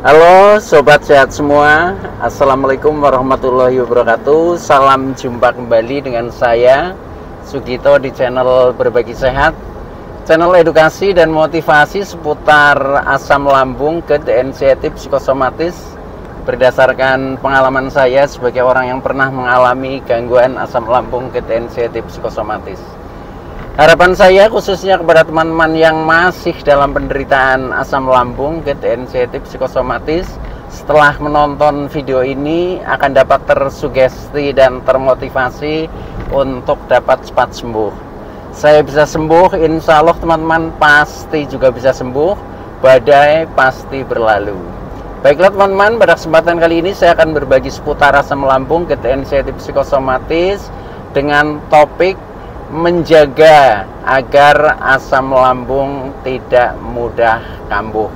Halo sobat sehat semua, Assalamualaikum warahmatullahi wabarakatuh. Salam jumpa kembali dengan saya Sugito di channel Berbagi Sehat, channel edukasi dan motivasi seputar asam lambung, GERD, anxiety, psikosomatis, berdasarkan pengalaman saya sebagai orang yang pernah mengalami gangguan asam lambung, GERD, anxiety, psikosomatis. Harapan saya khususnya kepada teman-teman yang masih dalam penderitaan asam lambung, GERD, anxiety, psikosomatis, setelah menonton video ini akan dapat tersugesti dan termotivasi untuk dapat cepat sembuh. Saya bisa sembuh, insya Allah teman-teman pasti juga bisa sembuh, badai pasti berlalu. Baiklah teman-teman, pada kesempatan kali ini saya akan berbagi seputar asam lambung, GERD, anxiety, psikosomatis dengan topik menjaga agar asam lambung tidak mudah kambuh.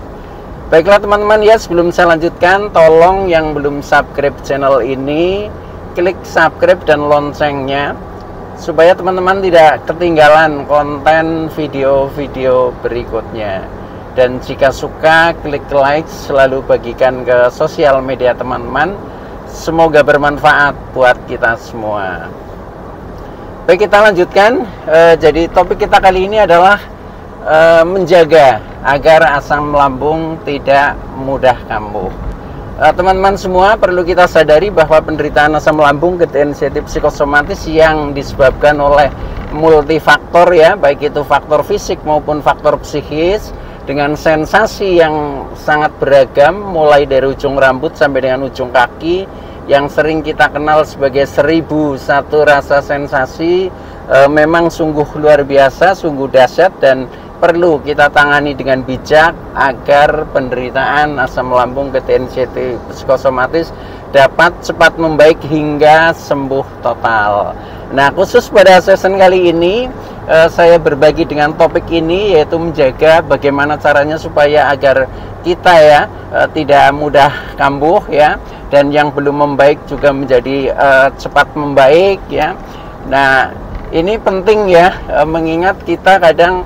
Baiklah teman-teman ya, sebelum saya lanjutkan, tolong yang belum subscribe channel ini klik subscribe dan loncengnya supaya teman-teman tidak ketinggalan konten video-video berikutnya. Dan jika suka, klik like, selalu bagikan ke sosial media teman-teman. Semoga bermanfaat buat kita semua. Baik, kita lanjutkan. Jadi topik kita kali ini adalah menjaga agar asam lambung tidak mudah kambuh. Teman-teman semua perlu kita sadari bahwa penderitaan asam lambung, GERD, anxiety, psikosomatis yang disebabkan oleh multifaktor ya, baik itu faktor fisik maupun faktor psikis, dengan sensasi yang sangat beragam mulai dari ujung rambut sampai dengan ujung kaki, yang sering kita kenal sebagai 1001 rasa sensasi. Memang sungguh luar biasa, sungguh dahsyat, dan perlu kita tangani dengan bijak agar penderitaan asam lambung, GERD, anxiety, psikosomatis dapat cepat membaik hingga sembuh total. Nah, khusus pada session kali ini saya berbagi dengan topik ini, yaitu menjaga bagaimana caranya supaya agar kita ya tidak mudah kambuh ya, dan yang belum membaik juga menjadi cepat membaik ya. Nah, ini penting ya, mengingat kita kadang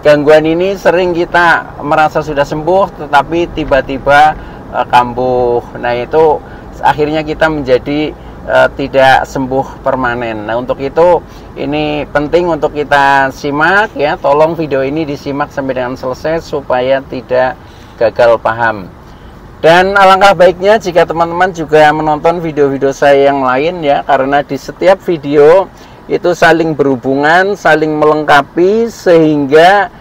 gangguan ini sering kita merasa sudah sembuh tetapi tiba-tiba kambuh. Nah, itu akhirnya kita menjadi tidak sembuh permanen. Nah, untuk itu ini penting untuk kita simak ya. Tolong video ini disimak sampai dengan selesai supaya tidak gagal paham. Dan alangkah baiknya jika teman-teman juga menonton video-video saya yang lain ya, karena di setiap video itu saling berhubungan, saling melengkapi, sehingga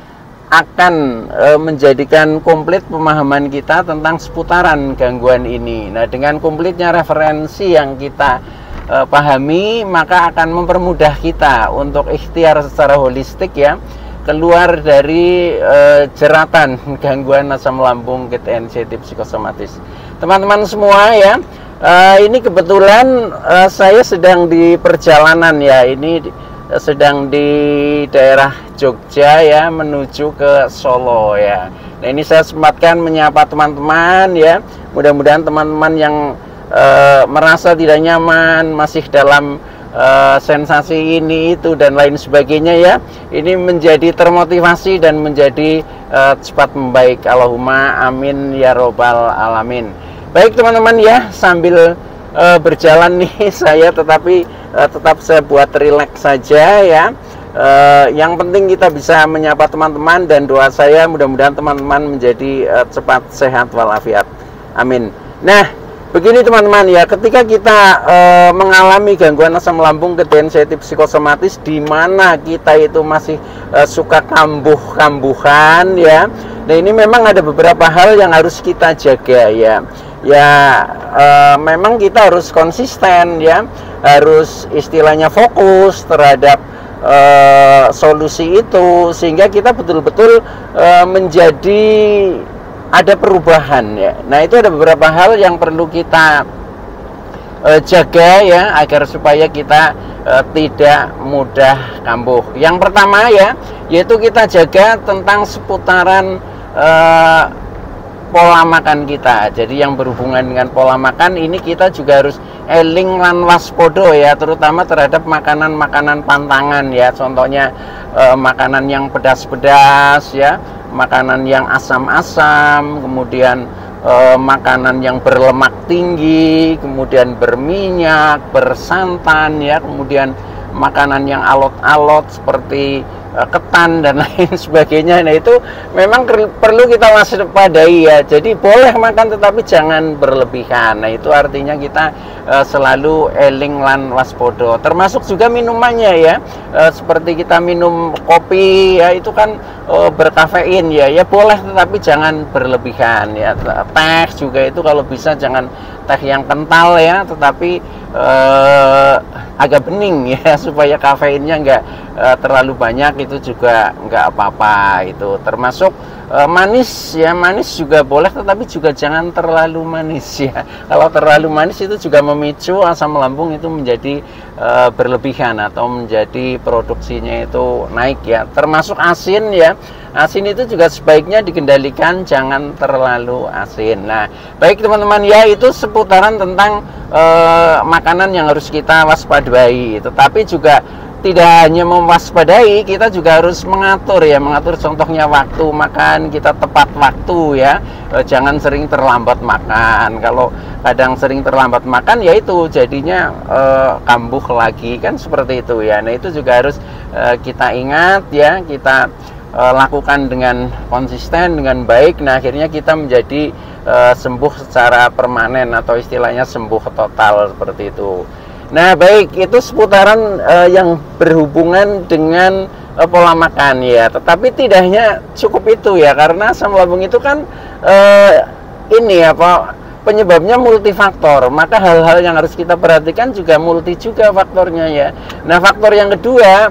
akan menjadikan komplit pemahaman kita tentang seputaran gangguan ini. Nah, dengan komplitnya referensi yang kita pahami, maka akan mempermudah kita untuk ikhtiar secara holistik ya, keluar dari jeratan gangguan asam lambung, GERD, anxiety, psikosomatis. Teman-teman semua ya, ini kebetulan saya sedang di perjalanan ya, ini sedang di daerah Jogja ya, menuju ke Solo ya. Nah, ini saya sempatkan menyapa teman-teman ya. Mudah-mudahan teman-teman yang merasa tidak nyaman, masih dalam sensasi ini itu dan lain sebagainya ya, ini menjadi termotivasi dan menjadi cepat membaik. Allahumma amin ya robbal alamin. Baik teman-teman ya, sambil berjalan nih saya tetap saya buat rileks saja ya. Yang penting kita bisa menyapa teman-teman, dan doa saya mudah-mudahan teman-teman menjadi cepat sehat walafiat. Amin. Nah, begini teman-teman ya, ketika kita mengalami gangguan asam lambung, GERD, anxiety, psikosomatis, di mana kita itu masih suka kambuh-kambuhan ya. Nah, ini memang ada beberapa hal yang harus kita jaga ya. Memang kita harus konsisten ya, harus istilahnya fokus terhadap solusi itu, sehingga kita betul-betul menjadi ada perubahan ya. Nah, itu ada beberapa hal yang perlu kita jaga ya, agar supaya kita tidak mudah kambuh. Yang pertama ya, yaitu kita jaga tentang seputaran pola makan kita. Jadi yang berhubungan dengan pola makan ini kita juga harus eling lan waspodo ya, terutama terhadap makanan-makanan pantangan ya. Contohnya makanan yang pedas-pedas ya, makanan yang asam-asam, kemudian makanan yang berlemak tinggi, kemudian berminyak, bersantan ya, kemudian makanan yang alot-alot seperti ketan dan lain sebagainya. Nah itu memang perlu kita waspadai ya. Jadi boleh makan tetapi jangan berlebihan. Nah itu artinya kita selalu eling lan waspodo. Termasuk juga minumannya ya. Seperti kita minum kopi ya, itu kan berkafein ya. Ya boleh tetapi jangan berlebihan ya. Teh juga itu kalau bisa jangan teh yang kental ya, tetapi agak bening ya, supaya kafeinnya nggak terlalu banyak, itu juga nggak apa-apa. Itu termasuk manis ya, manis juga boleh tetapi juga jangan terlalu manis ya. Kalau terlalu manis itu juga memicu asam lambung itu menjadi berlebihan atau menjadi produksinya itu naik ya. Termasuk asin ya. Asin itu juga sebaiknya dikendalikan, jangan terlalu asin. Nah, baik teman-teman ya, itu seputaran tentang makanan yang harus kita waspadai. Tetapi juga tidak hanya mewaspadai, kita juga harus mengatur ya, mengatur contohnya waktu makan kita tepat waktu ya. Jangan sering terlambat makan. Kalau kadang sering terlambat makan ya itu jadinya kambuh lagi kan, seperti itu ya. Nah itu juga harus kita ingat ya, kita lakukan dengan konsisten, dengan baik. Nah akhirnya kita menjadi sembuh secara permanen atau istilahnya sembuh total, seperti itu. Nah baik, itu seputaran yang berhubungan dengan pola makan ya. Tetapi tidak hanya cukup itu ya, karena asam lambung itu kan ini apa, penyebabnya multifaktor. Maka hal-hal yang harus kita perhatikan juga multi juga faktornya ya. Nah faktor yang kedua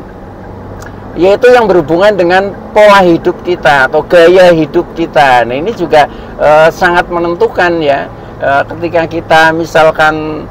yaitu yang berhubungan dengan pola hidup kita atau gaya hidup kita. Nah ini juga sangat menentukan ya. Ketika kita misalkan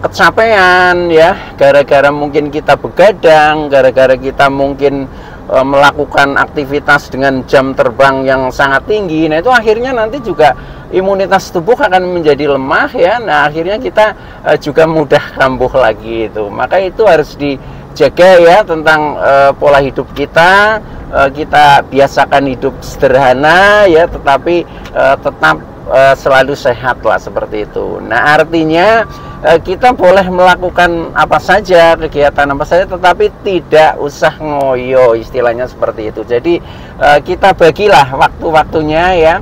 kecapean ya, gara-gara mungkin kita begadang, gara-gara kita mungkin melakukan aktivitas dengan jam terbang yang sangat tinggi, nah itu akhirnya nanti juga imunitas tubuh akan menjadi lemah ya. Nah akhirnya kita juga mudah kambuh lagi itu. Maka itu harus dijaga ya tentang pola hidup kita. Kita biasakan hidup sederhana ya, tetapi tetap selalu sehat lah, seperti itu. Nah artinya kita boleh melakukan apa saja, kegiatan apa saja, tetapi tidak usah ngoyo, istilahnya seperti itu. Jadi kita bagilah waktu-waktunya ya.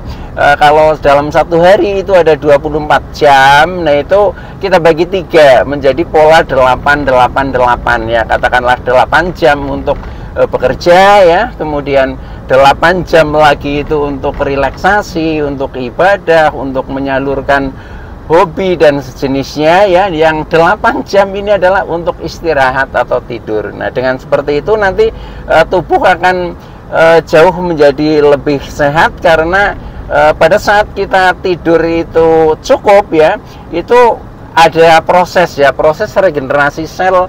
Kalau dalam satu hari itu ada 24 jam, nah itu kita bagi 3 menjadi pola 8-8-8 ya. Katakanlah 8 jam untuk bekerja ya, kemudian 8 jam lagi itu untuk relaksasi, untuk ibadah, untuk menyalurkan hobi dan sejenisnya ya. Yang 8 jam ini adalah untuk istirahat atau tidur. Nah dengan seperti itu nanti tubuh akan jauh menjadi lebih sehat, karena pada saat kita tidur itu cukup ya, itu ada proses ya, proses regenerasi sel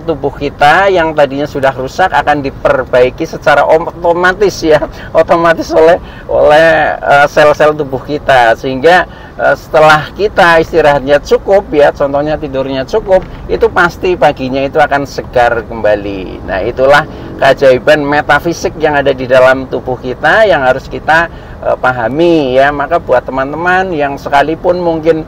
tubuh kita yang tadinya sudah rusak akan diperbaiki secara otomatis ya, otomatis oleh sel-sel tubuh kita, sehingga setelah kita istirahatnya cukup ya, contohnya tidurnya cukup, itu pasti paginya itu akan segar kembali. Nah itulah keajaiban metafisik yang ada di dalam tubuh kita yang harus kita pahami ya. Maka buat teman-teman yang sekalipun mungkin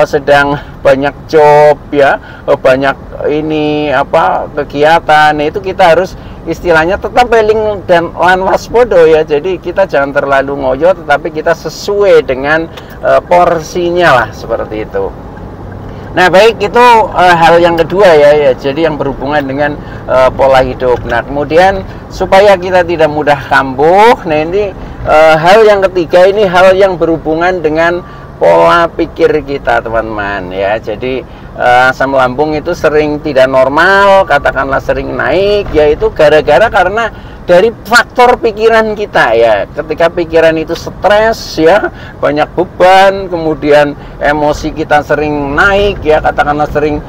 sedang banyak job ya, banyak ini apa kegiatan, itu kita harus istilahnya tetap eling dan lan waspodo ya. Jadi kita jangan terlalu ngoyo, tetapi kita sesuai dengan porsinya lah, seperti itu. Nah baik, itu hal yang kedua ya, jadi yang berhubungan dengan pola hidup. Nah kemudian supaya kita tidak mudah kambuh, nah ini hal yang ketiga, ini hal yang berhubungan dengan pola pikir kita teman-teman ya. Jadi asam lambung itu sering tidak normal, katakanlah sering naik, yaitu gara-gara karena dari faktor pikiran kita ya. Ketika pikiran itu stres ya, banyak beban, kemudian emosi kita sering naik ya, katakanlah sering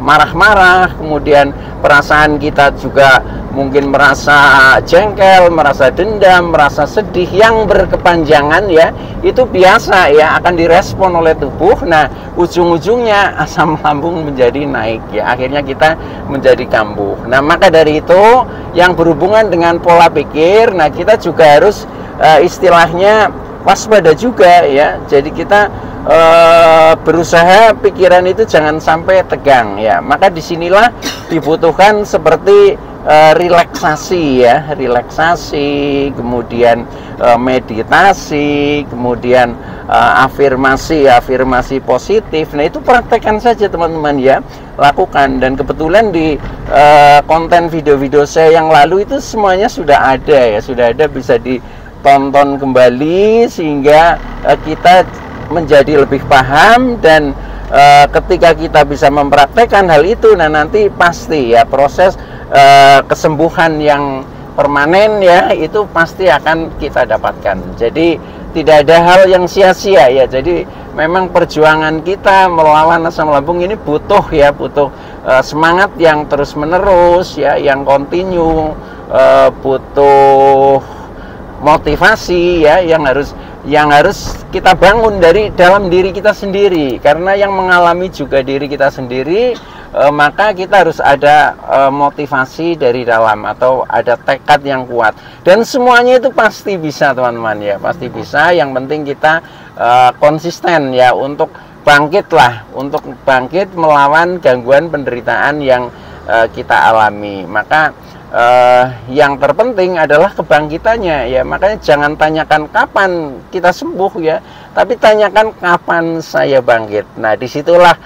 marah-marah, kemudian perasaan kita juga mungkin merasa jengkel, merasa dendam, merasa sedih yang berkepanjangan ya, itu biasa ya akan direspon oleh tubuh. Nah, ujung-ujungnya asam lambung menjadi naik ya, akhirnya kita menjadi kambuh. Nah, maka dari itu yang berhubungan dengan pola pikir, nah kita juga harus istilahnya waspada juga ya. Jadi kita berusaha pikiran itu jangan sampai tegang ya. Maka disinilah dibutuhkan seperti relaksasi ya, relaksasi, kemudian meditasi, kemudian afirmasi positif. Nah, itu praktekkan saja teman-teman ya, lakukan. Dan kebetulan di konten video-video saya yang lalu itu semuanya sudah ada ya, sudah ada, bisa ditonton kembali sehingga kita menjadi lebih paham. Dan ketika kita bisa mempraktekkan hal itu, nah nanti pasti ya proses kesembuhan yang permanen ya itu pasti akan kita dapatkan. Jadi tidak ada hal yang sia-sia ya. Jadi memang perjuangan kita melawan asam lambung ini butuh semangat yang terus menerus ya, yang kontinu, butuh motivasi ya, yang harus kita bangun dari dalam diri kita sendiri. Karena yang mengalami juga diri kita sendiri, maka kita harus ada motivasi dari dalam atau ada tekad yang kuat. Dan semuanya itu pasti bisa teman-teman ya, pasti bisa. Yang penting kita konsisten ya untuk bangkit melawan gangguan penderitaan yang kita alami. Maka yang terpenting adalah kebangkitannya ya. Makanya jangan tanyakan kapan kita sembuh ya, tapi tanyakan kapan saya bangkit. Nah, disitulah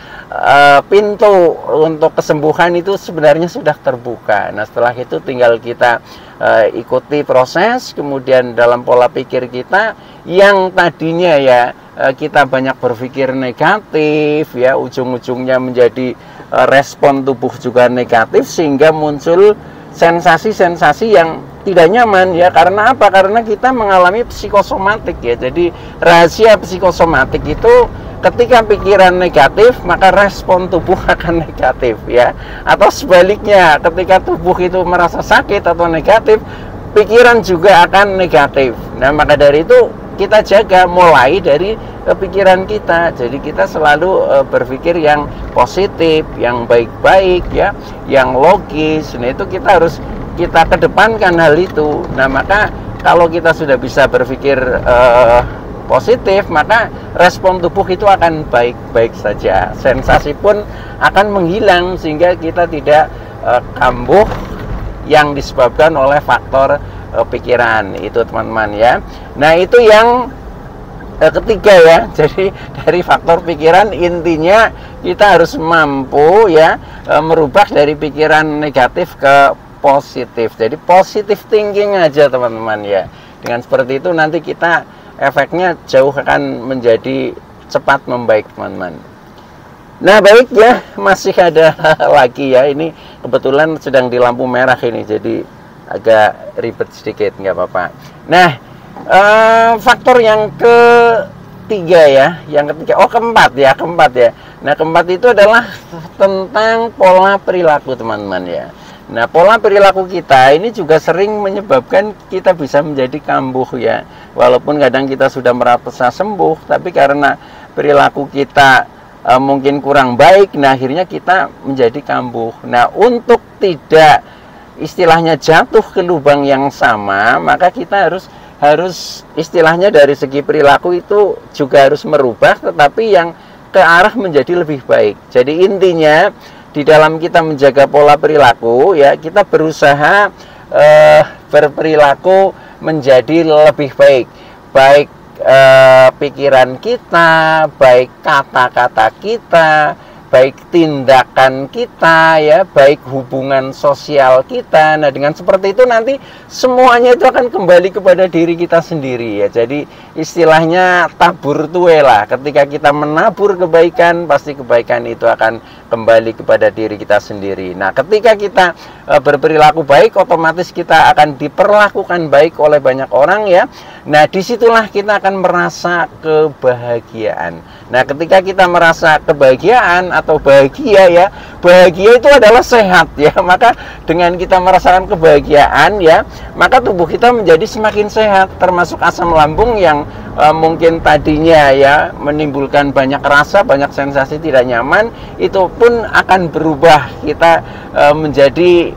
pintu untuk kesembuhan itu sebenarnya sudah terbuka. Nah, setelah itu tinggal kita ikuti proses. Kemudian dalam pola pikir kita yang tadinya ya kita banyak berpikir negatif ya, ujung-ujungnya menjadi respon tubuh juga negatif, sehingga muncul sensasi-sensasi yang tidak nyaman ya. Karena apa? Karena kita mengalami psikosomatik ya. Jadi rahasia psikosomatik itu ketika pikiran negatif, maka respon tubuh akan negatif ya. Atau sebaliknya, ketika tubuh itu merasa sakit atau negatif, pikiran juga akan negatif. Nah, maka dari itu kita jaga mulai dari pikiran kita. Jadi kita selalu berpikir yang positif, yang baik-baik ya, yang logis. Nah, itu kita harus kedepankan hal itu. Nah, maka kalau kita sudah bisa berpikir positif, maka respon tubuh itu akan baik-baik saja. Sensasi pun akan menghilang sehingga kita tidak kambuh yang disebabkan oleh faktor pikiran itu teman-teman ya. Nah, itu yang ketiga ya. Jadi dari faktor pikiran, intinya kita harus mampu ya merubah dari pikiran negatif ke positif. Jadi positive thinking aja teman-teman ya. Dengan seperti itu nanti kita efeknya jauh akan menjadi cepat membaik teman-teman. Nah, baik ya, masih ada lagi ya. Ini kebetulan sedang di lampu merah ini, jadi agak ribet sedikit, nggak apa-apa. Nah, faktor yang ketiga ya, keempat ya. Nah, keempat itu adalah tentang pola perilaku teman-teman ya. Nah, pola perilaku kita ini juga sering menyebabkan kita bisa menjadi kambuh ya. Walaupun kadang kita sudah merasa sembuh, tapi karena perilaku kita mungkin kurang baik, nah akhirnya kita menjadi kambuh. Nah, untuk tidak istilahnya jatuh ke lubang yang sama, maka kita harus istilahnya dari segi perilaku itu juga harus merubah, tetapi yang ke arah menjadi lebih baik. Jadi intinya di dalam kita menjaga pola perilaku ya, kita berusaha berperilaku menjadi lebih baik pikiran kita, baik kata-kata kita, baik tindakan kita ya, baik hubungan sosial kita. Nah, dengan seperti itu nanti semuanya itu akan kembali kepada diri kita sendiri ya. Jadi istilahnya tabur tuwe lah. Ketika kita menabur kebaikan, pasti kebaikan itu akan kembali kepada diri kita sendiri. Nah, ketika kita berperilaku baik, otomatis kita akan diperlakukan baik oleh banyak orang ya. Nah, disitulah kita akan merasa kebahagiaan. Nah, ketika kita merasa kebahagiaan atau bahagia ya. Bahagia itu adalah sehat ya. Maka dengan kita merasakan kebahagiaan ya, maka tubuh kita menjadi semakin sehat, termasuk asam lambung yang mungkin tadinya ya menimbulkan banyak rasa, banyak sensasi tidak nyaman, itu pun akan berubah. Kita menjadi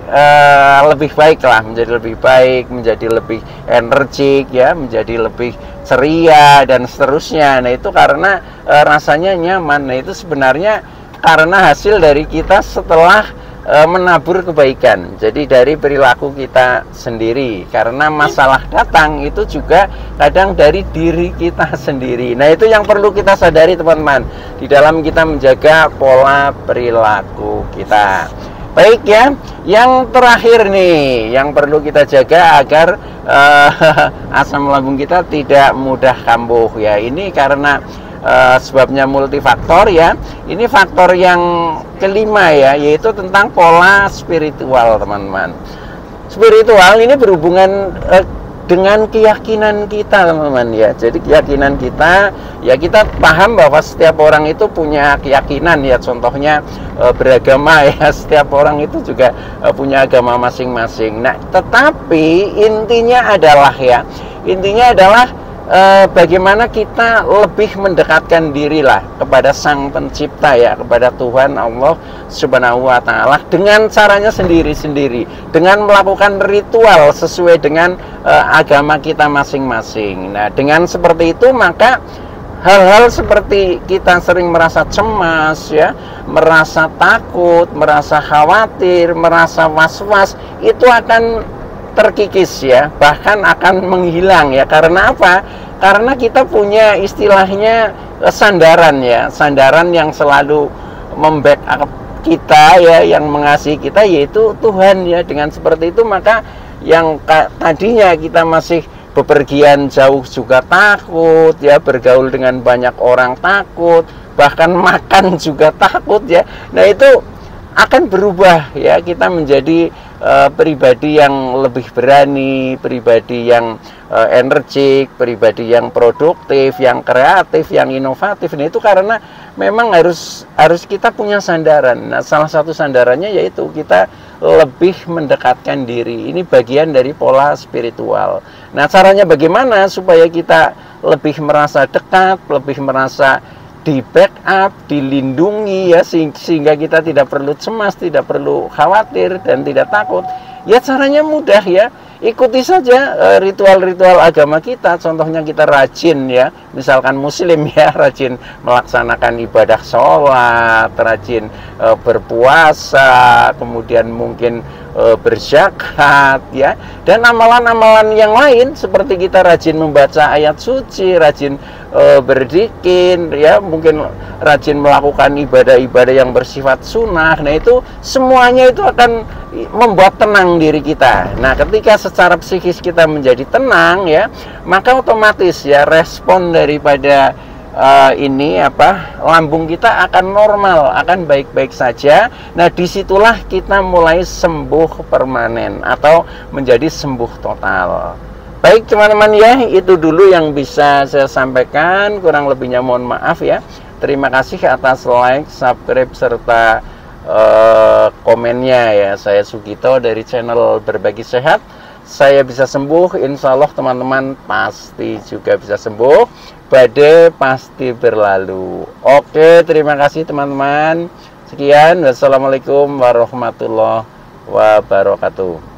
lebih baik lah, menjadi lebih baik, menjadi lebih energik ya, menjadi lebih ceria dan seterusnya. Nah itu karena rasanya nyaman. Nah itu sebenarnya karena hasil dari kita setelah menabur kebaikan. Jadi dari perilaku kita sendiri. Karena masalah datang itu juga kadang dari diri kita sendiri. Nah itu yang perlu kita sadari teman-teman, di dalam kita menjaga pola perilaku kita. Baik ya, yang terakhir nih yang perlu kita jaga agar asam lambung kita tidak mudah kambuh ya. Ini karena sebabnya multifaktor ya. Ini faktor yang kelima ya, yaitu tentang pola spiritual teman-teman. Spiritual ini berhubungan dengan keyakinan kita teman-teman ya. Jadi keyakinan kita ya, kita paham bahwa setiap orang itu punya keyakinan ya. Contohnya beragama ya, setiap orang itu juga punya agama masing-masing. Nah tetapi intinya adalah ya, bagaimana kita lebih mendekatkan diri lah kepada Sang Pencipta ya, kepada Tuhan Allah Subhanahu wa Ta'ala dengan caranya sendiri-sendiri, dengan melakukan ritual sesuai dengan agama kita masing-masing. Nah dengan seperti itu maka hal-hal seperti kita sering merasa cemas ya, merasa takut, merasa khawatir, merasa was-was, itu akan terkikis ya, bahkan akan menghilang ya. Karena apa? Karena kita punya istilahnya sandaran ya, sandaran yang selalu membackup kita ya, yang mengasihi kita, yaitu Tuhan ya. Dengan seperti itu maka yang tadinya kita masih bepergian jauh juga takut ya, bergaul dengan banyak orang takut, bahkan makan juga takut ya. Nah itu akan berubah ya, kita menjadi pribadi yang lebih berani, pribadi yang energik, pribadi yang produktif, yang kreatif, yang inovatif. Nah itu karena memang harus kita punya sandaran. Nah salah satu sandarannya yaitu kita lebih mendekatkan diri. Ini bagian dari pola spiritual. Nah caranya bagaimana supaya kita lebih merasa dekat, lebih merasa di backup, dilindungi ya, sehingga kita tidak perlu cemas, tidak perlu khawatir dan tidak takut. Ya caranya mudah ya, ikuti saja ritual-ritual agama kita. Contohnya kita rajin ya, misalkan muslim ya, rajin melaksanakan ibadah sholat, rajin berpuasa, kemudian mungkin berzakat ya, dan amalan-amalan yang lain seperti kita rajin membaca ayat suci, rajin berdikin ya, mungkin rajin melakukan ibadah-ibadah yang bersifat sunnah. Nah itu semuanya itu akan membuat tenang diri kita. Nah ketika secara psikis kita menjadi tenang ya, maka otomatis ya respon daripada lambung kita akan normal, akan baik-baik saja. Nah disitulah kita mulai sembuh permanen atau menjadi sembuh total. Baik teman-teman ya, itu dulu yang bisa saya sampaikan, kurang lebihnya mohon maaf ya. Terima kasih atas like, subscribe, serta komennya ya. Saya Sugito dari channel Berbagi Sehat. Saya bisa sembuh, insya Allah teman-teman pasti juga bisa sembuh. Badai pasti berlalu. Oke, terima kasih teman-teman. Sekian, wassalamualaikum warahmatullahi wabarakatuh.